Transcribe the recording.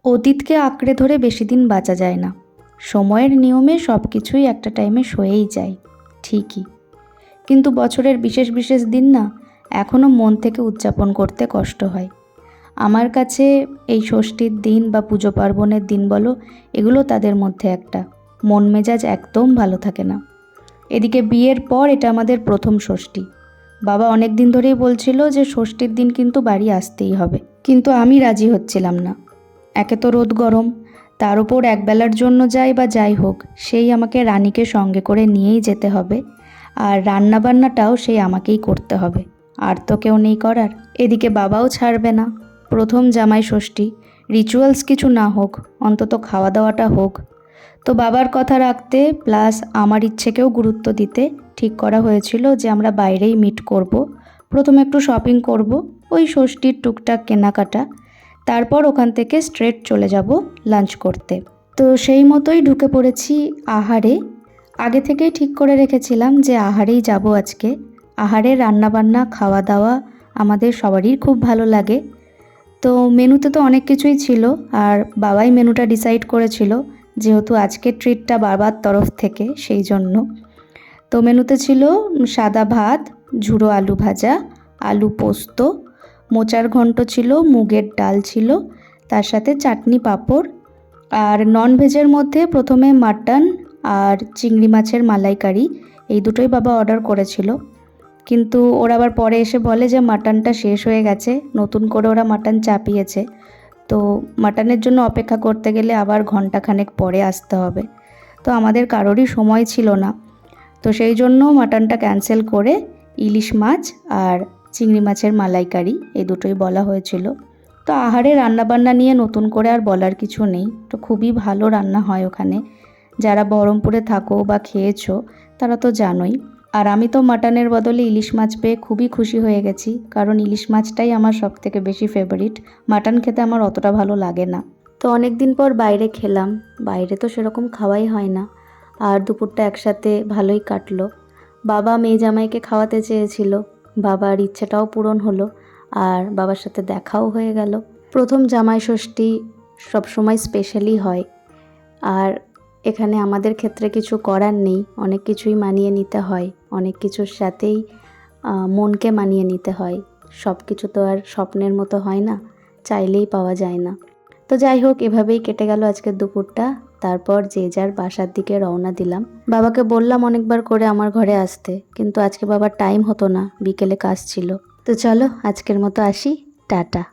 অতীতকে আঁকড়ে ধরে বেশি দিন বাঁচা যায় না। সময়ের নিয়মে সব কিছুই একটা টাইমে সয়েই যায়, ঠিকই। কিন্তু বছরের বিশেষ বিশেষ দিন না এখনও মন থেকে উদযাপন করতে কষ্ট হয়। আমার কাছে এই ষষ্ঠীর দিন বা পুজো পার্বণের দিন বলো, এগুলো তাদের মধ্যে একটা। মন মেজাজ একদম ভালো থাকে না। এদিকে বিয়ের পর এটা আমাদের প্রথম ষষ্ঠী। বাবা অনেক দিন ধরেই বলছিল যে ষষ্ঠীর দিন কিন্তু বাড়ি আসতেই হবে, কিন্তু আমি রাজি হচ্ছিলাম না। একে তো রোদ গরম, তার উপর একবেলার জন্য যাই বা যাই হোক, সেই আমাকে রানীকে সঙ্গে করে নিয়েই যেতে হবে, আর রান্নাবান্নাটাও সেই আমাকেই করতে হবে, আর তো কেউ নেই করার। এদিকে বাবাও ছাড়বে না। প্রথম জামাই ষষ্ঠী, রিচুয়ালস কিছু না হোক, অন্তত খাওয়া দাওয়াটা হোক। তো বাবার কথা রাখতে প্লাস আমার ইচ্ছেকেও গুরুত্ব দিতে ঠিক করা হয়েছিল যে আমরা বাইরেই মিট করব। প্রথমে একটু শপিং করব, ওই ষষ্ঠীর টুকটাক কেনাকাটা, তারপর ওখান থেকে স্ট্রেট চলে যাব লাঞ্চ করতে। তো সেই মতোই ঢুকে পড়েছি আহারে। আগে থেকেই ঠিক করে রেখেছিলাম যে আহারেই যাব আজকে। আহারে রান্নাবান্না খাওয়া দাওয়া আমাদের সবারই খুব ভালো লাগে। তো মেনুতে তো অনেক কিছুই ছিল, আর বাবাই মেনুটা ডিসাইড করেছিল, যেহেতু আজকের ট্রিটটা বাবার তরফ থেকে, সেই জন্য। তো মেনুতে ছিল সাদা ভাত, ঝুড়ো আলু ভাজা, আলু পোস্ত, মোচার ঘন্ট ছিল, মুগের ডাল ছিল, তার সাথে চাটনি পাঁপড়। আর নন ভেজের মধ্যে প্রথমে মাটন আর চিংড়ি মাছের মালাইকারি, এই দুটোই বাবা অর্ডার করেছিল। কিন্তু ওরা আবার পরে এসে বলে যে মাটনটা শেষ হয়ে গেছে, নতুন করে ওরা মাটন চাপিয়েছে। তো মাটনের জন্য অপেক্ষা করতে গেলে আবার ঘন্টাখানেক পরে আসতে হবে। তো আমাদের কারোরই সময় ছিল না। তো সেই জন্য মাটনটা ক্যান্সেল করে ইলিশ মাছ আর চিংড়ি মাছের মালাইকারি, এই দুটোই বলা হয়েছিল। তো আহারে রান্নাবান্না নিয়ে নতুন করে আর বলার কিছু নেই। তো খুবই ভালো রান্না হয় ওখানে। যারা বহরমপুরে থাকো বা খেয়েছো তারা তো জানোই। আর আমি তো মাটনের বদলে ইলিশ মাছ পেয়ে খুবই খুশি হয়ে গেছি, কারণ ইলিশ মাছটাই আমার সব থেকে বেশি ফেভারিট। মাটন খেতে আমার অতটা ভালো লাগে না। তো অনেক দিন পর বাইরে খেলাম। বাইরে তো সেরকম খাওয়াই হয় না, আর দুপুরটা একসাথে ভালোই কাটলো। বাবা মেয়ে জামাইকে খাওয়াতে চেয়েছিল, বাবার ইচ্ছেটাও পূরণ হলো, আর বাবার সাথে দেখাও হয়ে গেল। প্রথম জামাই ষষ্ঠী সবসময় স্পেশালি হয়, আর এখানে আমাদের ক্ষেত্রে কিছু করার নেই, অনেক কিছুই মানিয়ে নিতে হয়, অনেক কিছুর সাথেই মনকে মানিয়ে নিতে হয়। সব কিছু তো আর স্বপ্নের মতো হয় না, চাইলেই পাওয়া যায় না। তো যাই হোক, এভাবেই কেটে গেল আজকের দুপুরটা। তারপর যে যার বাসার দিকে রওনা দিলাম। বাবাকে বললাম অনেকবার করে আমার ঘরে আসতে, কিন্তু আজকে বাবার টাইম হতো না, বিকেলে কাজ ছিল। তো চলো আজকের মতো আসি, টাটা।